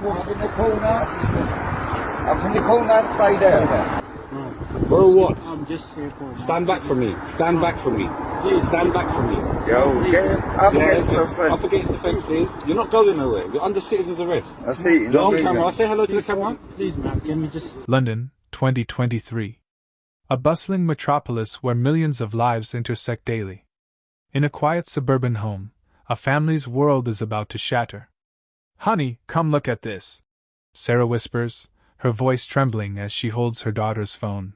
Up in the corner. Up in the corner, stay there. Bro, what? I'm just here for... Stand back from me. Stand back from me. Please. Stand back from me. Yo, get up against the Just fence. up against the fence, please. You're not going nowhere. You're under citizen's arrest. I see. You're on camera. Say hello to the camera. Please, man, can we just... London, 2023. A bustling metropolis where millions of lives intersect daily. In a quiet suburban home, a family's world is about to shatter. "Honey, come look at this," Sarah whispers, her voice trembling as she holds her daughter's phone.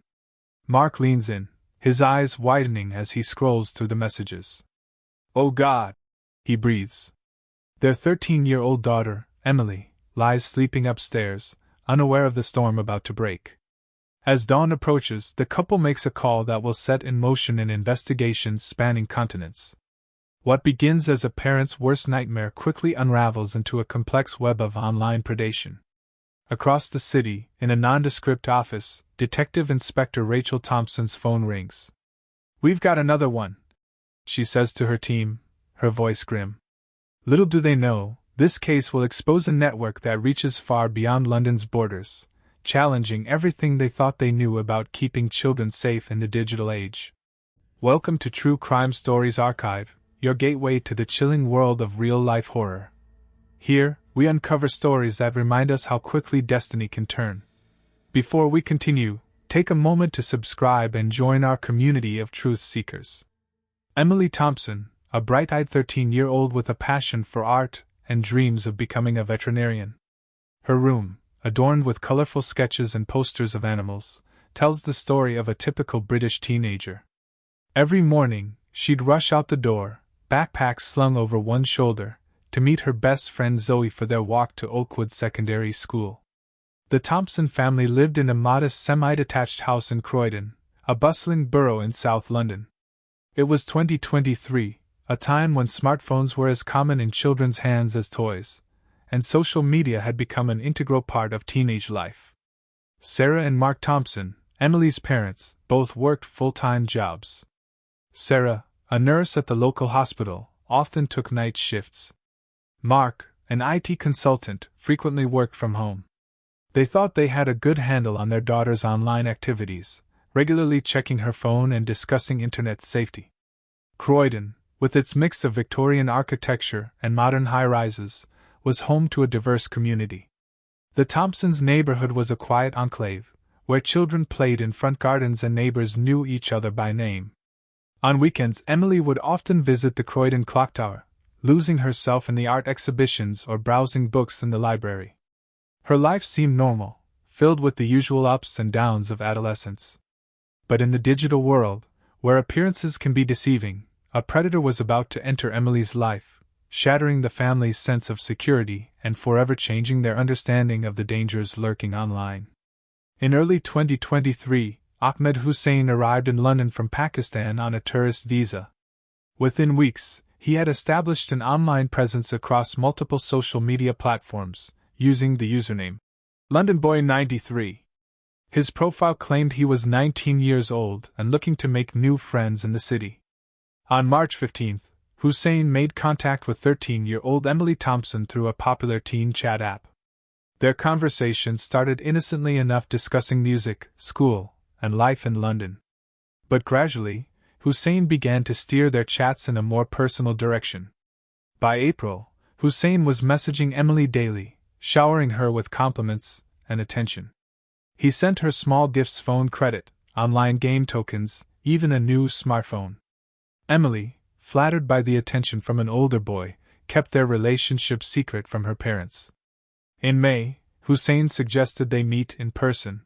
Mark leans in, his eyes widening as he scrolls through the messages. "Oh God," he breathes. Their 13-year-old daughter, Emily, lies sleeping upstairs, unaware of the storm about to break. As dawn approaches, the couple makes a call that will set in motion an investigation spanning continents. What begins as a parent's worst nightmare quickly unravels into a complex web of online predation. Across the city, in a nondescript office, Detective Inspector Rachel Thompson's phone rings. "We've got another one," she says to her team, her voice grim. Little do they know, this case will expose a network that reaches far beyond London's borders, challenging everything they thought they knew about keeping children safe in the digital age. Welcome to True Crime Stories Archive, your gateway to the chilling world of real-life horror. Here, we uncover stories that remind us how quickly destiny can turn. Before we continue, take a moment to subscribe and join our community of truth seekers. Emily Thompson, a bright-eyed 13-year-old with a passion for art and dreams of becoming a veterinarian. Her room, adorned with colorful sketches and posters of animals, tells the story of a typical British teenager. Every morning, she'd rush out the door, backpack slung over one shoulder, to meet her best friend Zoe for their walk to Oakwood Secondary School. The Thompson family lived in a modest semi-detached house in Croydon, a bustling borough in South London. It was 2023, a time when smartphones were as common in children's hands as toys, and social media had become an integral part of teenage life. Sarah and Mark Thompson, Emily's parents, both worked full-time jobs. Sarah, a nurse at the local hospital, often took night shifts. Mark, an IT consultant, frequently worked from home. They thought they had a good handle on their daughter's online activities, regularly checking her phone and discussing internet safety. Croydon, with its mix of Victorian architecture and modern high-rises, was home to a diverse community. The Thompsons' neighborhood was a quiet enclave, where children played in front gardens and neighbors knew each other by name. On weekends, Emily would often visit the Croydon Clock Tower, losing herself in the art exhibitions or browsing books in the library. Her life seemed normal, filled with the usual ups and downs of adolescence. But in the digital world, where appearances can be deceiving, a predator was about to enter Emily's life, shattering the family's sense of security and forever changing their understanding of the dangers lurking online. In early 2023, Ahmed Hussain arrived in London from Pakistan on a tourist visa. Within weeks, he had established an online presence across multiple social media platforms, using the username LondonBoy93. His profile claimed he was 19 years old and looking to make new friends in the city. On March 15, Hussain made contact with 13-year-old Emily Thompson through a popular teen chat app. Their conversation started innocently enough, discussing music, school, and life in London. But gradually, Hussain began to steer their chats in a more personal direction. By April, Hussain was messaging Emily daily, showering her with compliments and attention. He sent her small gifts, phone credit, online game tokens, even a new smartphone. Emily, flattered by the attention from an older boy, kept their relationship secret from her parents. In May, Hussain suggested they meet in person.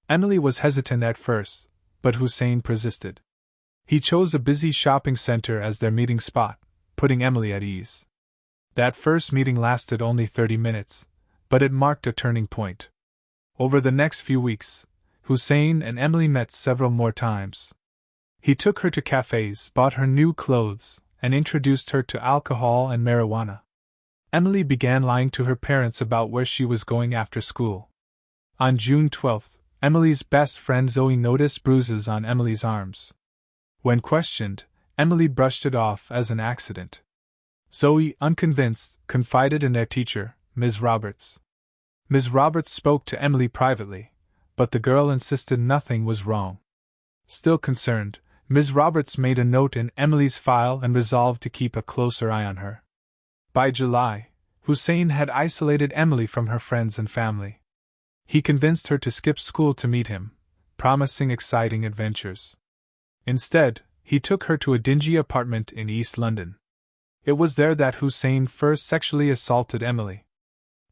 Emily was hesitant at first, but Hussain persisted. He chose a busy shopping center as their meeting spot, putting Emily at ease. That first meeting lasted only 30 minutes, but it marked a turning point. Over the next few weeks, Hussain and Emily met several more times. He took her to cafes, bought her new clothes, and introduced her to alcohol and marijuana. Emily began lying to her parents about where she was going after school. On June 12, Emily's best friend Zoe noticed bruises on Emily's arms. When questioned, Emily brushed it off as an accident. Zoe, unconvinced, confided in their teacher, Ms. Roberts. Ms. Roberts spoke to Emily privately, but the girl insisted nothing was wrong. Still concerned, Ms. Roberts made a note in Emily's file and resolved to keep a closer eye on her. By July, Hussain had isolated Emily from her friends and family. He convinced her to skip school to meet him, promising exciting adventures. Instead, he took her to a dingy apartment in East London. It was there that Hussain first sexually assaulted Emily.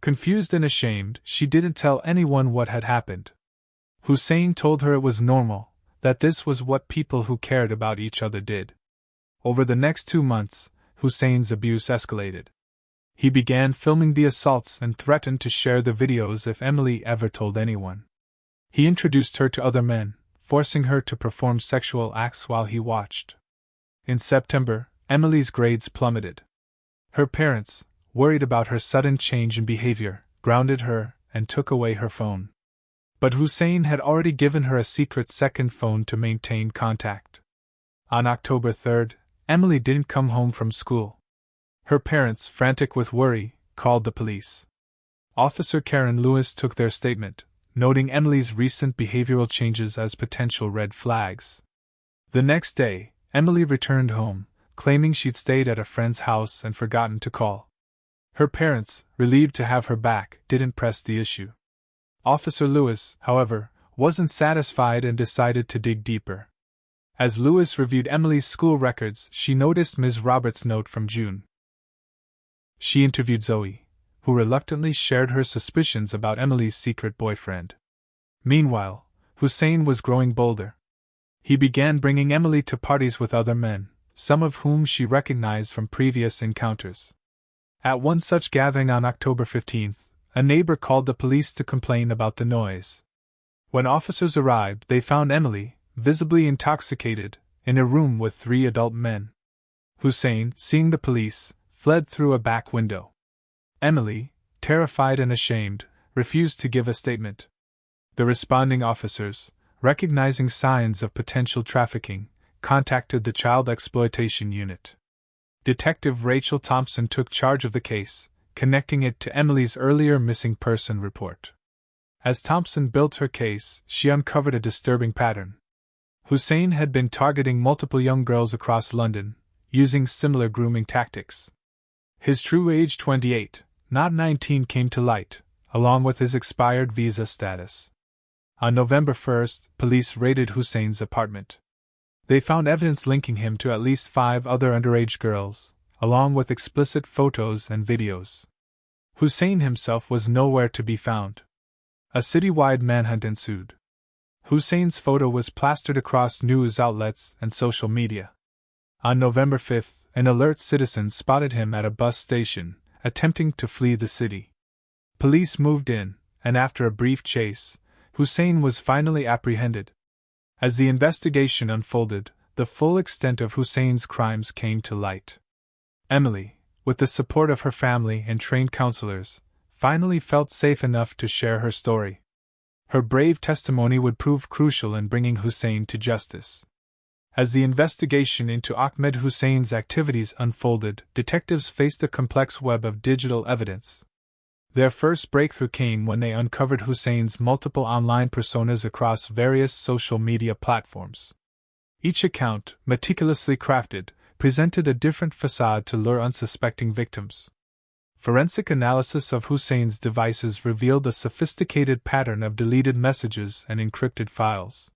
Confused and ashamed, she didn't tell anyone what had happened. Hussain told her it was normal, that this was what people who cared about each other did. Over the next 2 months, Hussain's abuse escalated. He began filming the assaults and threatened to share the videos if Emily ever told anyone. He introduced her to other men, forcing her to perform sexual acts while he watched. In September, Emily's grades plummeted. Her parents, worried about her sudden change in behavior, grounded her and took away her phone. But Hussain had already given her a secret second phone to maintain contact. On October 3rd, Emily didn't come home from school. Her parents, frantic with worry, called the police. Officer Karen Lewis took their statement, noting Emily's recent behavioral changes as potential red flags. The next day, Emily returned home, claiming she'd stayed at a friend's house and forgotten to call. Her parents, relieved to have her back, didn't press the issue. Officer Lewis, however, wasn't satisfied and decided to dig deeper. As Lewis reviewed Emily's school records, she noticed Ms. Roberts' note from June. She interviewed Zoe, who reluctantly shared her suspicions about Emily's secret boyfriend. Meanwhile, Hussain was growing bolder. He began bringing Emily to parties with other men, some of whom she recognized from previous encounters. At one such gathering on October 15th, a neighbor called the police to complain about the noise. When officers arrived, they found Emily, visibly intoxicated, in a room with 3 adult men. Hussain, seeing the police, fled through a back window. Emily, terrified and ashamed, refused to give a statement. The responding officers, recognizing signs of potential trafficking, contacted the Child Exploitation Unit. Detective Rachel Thompson took charge of the case, connecting it to Emily's earlier missing person report. As Thompson built her case, she uncovered a disturbing pattern. Hussain had been targeting multiple young girls across London, using similar grooming tactics. His true age, 28, not 19, came to light, along with his expired visa status. On November 1st, police raided Hussain's apartment. They found evidence linking him to at least 5 other underage girls, along with explicit photos and videos. Hussain himself was nowhere to be found. A citywide manhunt ensued. Hussain's photo was plastered across news outlets and social media. On November 5th, an alert citizen spotted him at a bus station, attempting to flee the city. Police moved in, and after a brief chase, Hussain was finally apprehended. As the investigation unfolded, the full extent of Hussain's crimes came to light. Emily, with the support of her family and trained counselors, finally felt safe enough to share her story. Her brave testimony would prove crucial in bringing Hussain to justice. As the investigation into Ahmed Hussain's activities unfolded, detectives faced a complex web of digital evidence. Their first breakthrough came when they uncovered Hussain's multiple online personas across various social media platforms. Each account, meticulously crafted, presented a different facade to lure unsuspecting victims. Forensic analysis of Hussain's devices revealed a sophisticated pattern of deleted messages and encrypted files.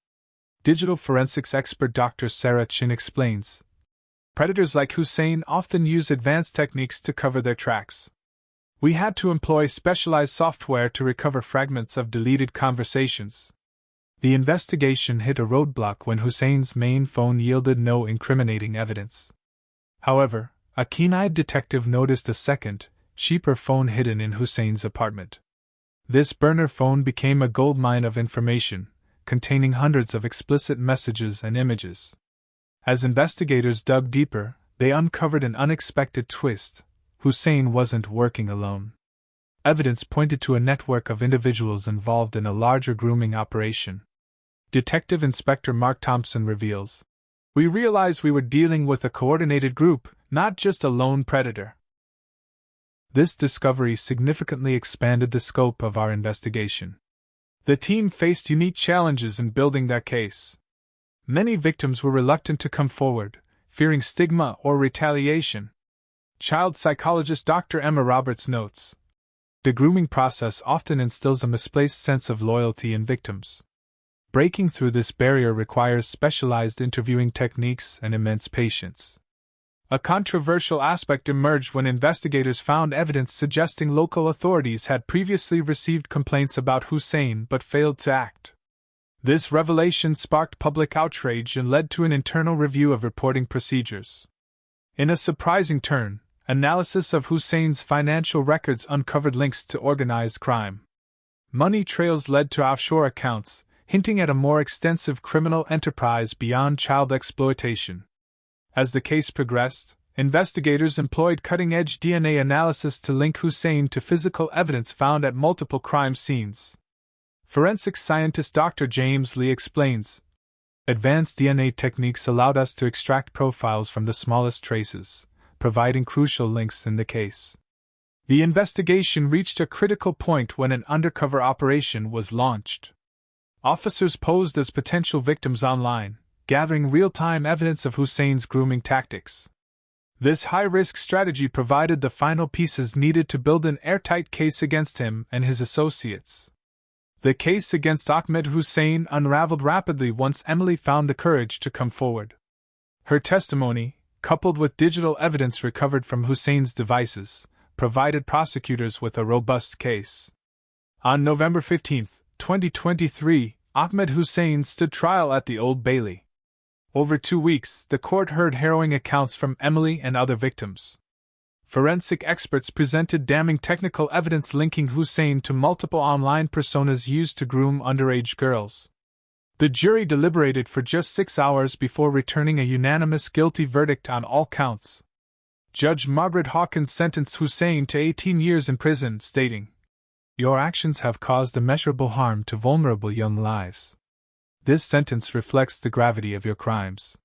Digital forensics expert Dr. Sarah Chin explains, "Predators like Hussain often use advanced techniques to cover their tracks. We had to employ specialized software to recover fragments of deleted conversations." The investigation hit a roadblock when Hussain's main phone yielded no incriminating evidence. However, a keen-eyed detective noticed a second, cheaper phone hidden in Hussain's apartment. This burner phone became a goldmine of information, containing hundreds of explicit messages and images. As investigators dug deeper, they uncovered an unexpected twist: Hussain wasn't working alone. Evidence pointed to a network of individuals involved in a larger grooming operation. Detective Inspector Mark Thompson reveals, "We realized we were dealing with a coordinated group, not just a lone predator." This discovery significantly expanded the scope of our investigation. The team faced unique challenges in building their case. Many victims were reluctant to come forward, fearing stigma or retaliation. Child psychologist Dr. Emma Roberts notes, "The grooming process often instills a misplaced sense of loyalty in victims. Breaking through this barrier requires specialized interviewing techniques and immense patience." A controversial aspect emerged when investigators found evidence suggesting local authorities had previously received complaints about Hussain but failed to act. This revelation sparked public outrage and led to an internal review of reporting procedures. In a surprising turn, analysis of Hussain's financial records uncovered links to organized crime. Money trails led to offshore accounts, hinting at a more extensive criminal enterprise beyond child exploitation. As the case progressed, investigators employed cutting-edge DNA analysis to link Hussain to physical evidence found at multiple crime scenes. Forensic scientist Dr. James Lee explains, "Advanced DNA techniques allowed us to extract profiles from the smallest traces, providing crucial links in the case." The investigation reached a critical point when an undercover operation was launched. Officers posed as potential victims online, gathering real-time evidence of Hussain's grooming tactics. This high-risk strategy provided the final pieces needed to build an airtight case against him and his associates. The case against Ahmed Hussain unraveled rapidly once Emily found the courage to come forward. Her testimony, coupled with digital evidence recovered from Hussain's devices, provided prosecutors with a robust case. On November 15, 2023, Ahmed Hussain stood trial at the Old Bailey. Over 2 weeks, the court heard harrowing accounts from Emily and other victims. Forensic experts presented damning technical evidence linking Hussain to multiple online personas used to groom underage girls. The jury deliberated for just 6 hours before returning a unanimous guilty verdict on all counts. Judge Margaret Hawkins sentenced Hussain to 18 years in prison, stating, "Your actions have caused immeasurable harm to vulnerable young lives. This sentence reflects the gravity of your crimes."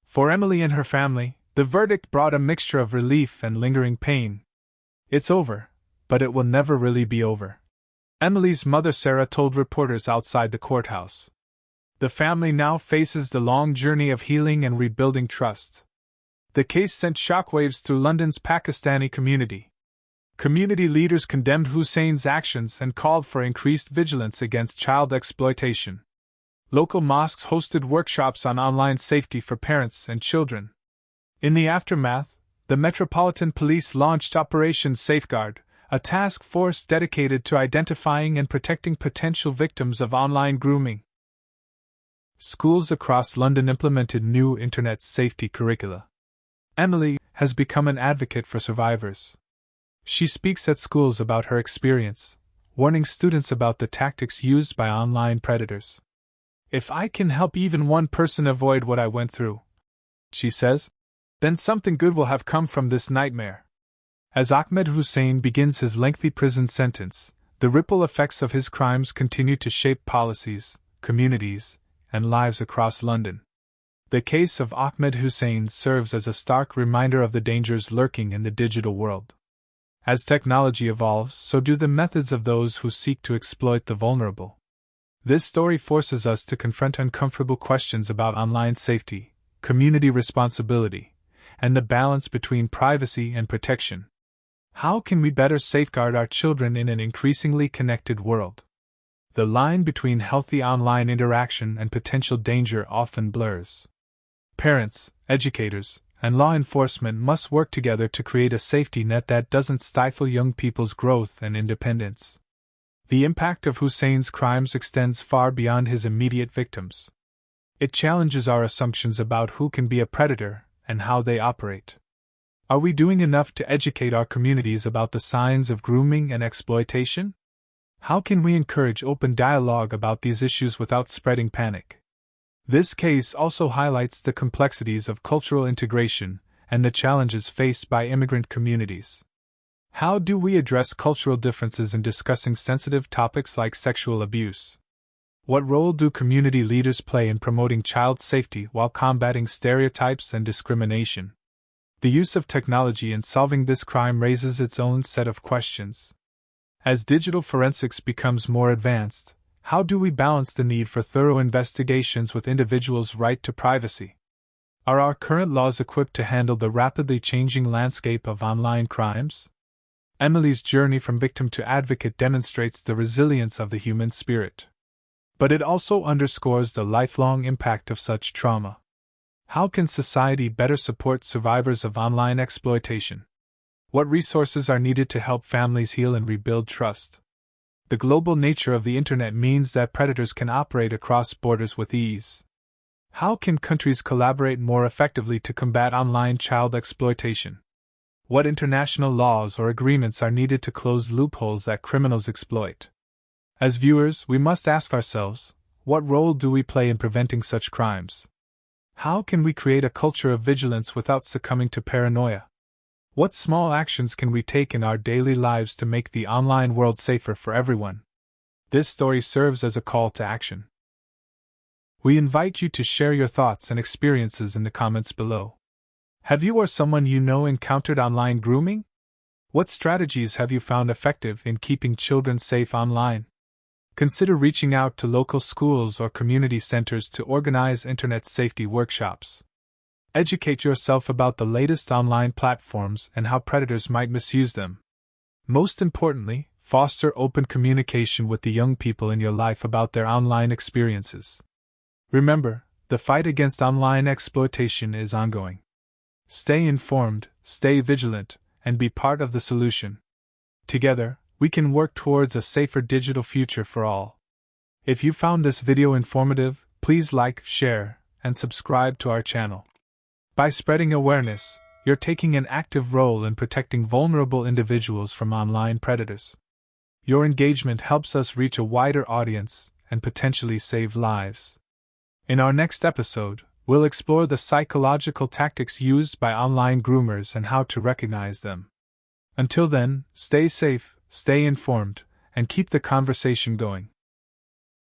For Emily and her family, the verdict brought a mixture of relief and lingering pain. "It's over, but it will never really be over," Emily's mother Sarah told reporters outside the courthouse. The family now faces the long journey of healing and rebuilding trust. The case sent shockwaves through London's Pakistani community. Community leaders condemned Hussain's actions and called for increased vigilance against child exploitation. Local mosques hosted workshops on online safety for parents and children. In the aftermath, the Metropolitan Police launched Operation Safeguard, a task force dedicated to identifying and protecting potential victims of online grooming. Schools across London implemented new internet safety curricula. Emily has become an advocate for survivors. She speaks at schools about her experience, warning students about the tactics used by online predators. "If I can help even one person avoid what I went through," she says, "then something good will have come from this nightmare." As Ahmed Hussain begins his lengthy prison sentence, the ripple effects of his crimes continue to shape policies, communities, and lives across London. The case of Ahmed Hussain serves as a stark reminder of the dangers lurking in the digital world. As technology evolves, so do the methods of those who seek to exploit the vulnerable. This story forces us to confront uncomfortable questions about online safety, community responsibility, and the balance between privacy and protection. How can we better safeguard our children in an increasingly connected world? The line between healthy online interaction and potential danger often blurs. Parents, educators, and law enforcement must work together to create a safety net that doesn't stifle young people's growth and independence. The impact of Hussain's crimes extends far beyond his immediate victims. It challenges our assumptions about who can be a predator and how they operate. Are we doing enough to educate our communities about the signs of grooming and exploitation? How can we encourage open dialogue about these issues without spreading panic? This case also highlights the complexities of cultural integration and the challenges faced by immigrant communities. How do we address cultural differences in discussing sensitive topics like sexual abuse? What role do community leaders play in promoting child safety while combating stereotypes and discrimination? The use of technology in solving this crime raises its own set of questions. As digital forensics becomes more advanced, how do we balance the need for thorough investigations with individuals' right to privacy? Are our current laws equipped to handle the rapidly changing landscape of online crimes? Emily's journey from victim to advocate demonstrates the resilience of the human spirit. But it also underscores the lifelong impact of such trauma. How can society better support survivors of online exploitation? What resources are needed to help families heal and rebuild trust? The global nature of the internet means that predators can operate across borders with ease. How can countries collaborate more effectively to combat online child exploitation? What international laws or agreements are needed to close loopholes that criminals exploit? As viewers, we must ask ourselves, what role do we play in preventing such crimes? How can we create a culture of vigilance without succumbing to paranoia? What small actions can we take in our daily lives to make the online world safer for everyone? This story serves as a call to action. We invite you to share your thoughts and experiences in the comments below. Have you or someone you know encountered online grooming? What strategies have you found effective in keeping children safe online? Consider reaching out to local schools or community centers to organize internet safety workshops. Educate yourself about the latest online platforms and how predators might misuse them. Most importantly, foster open communication with the young people in your life about their online experiences. Remember, the fight against online exploitation is ongoing. Stay informed, stay vigilant, and be part of the solution. Together, we can work towards a safer digital future for all. If you found this video informative, please like, share, and subscribe to our channel. By spreading awareness, you're taking an active role in protecting vulnerable individuals from online predators. Your engagement helps us reach a wider audience and potentially save lives. In our next episode, we'll explore the psychological tactics used by online groomers and how to recognize them. Until then, stay safe, stay informed, and keep the conversation going.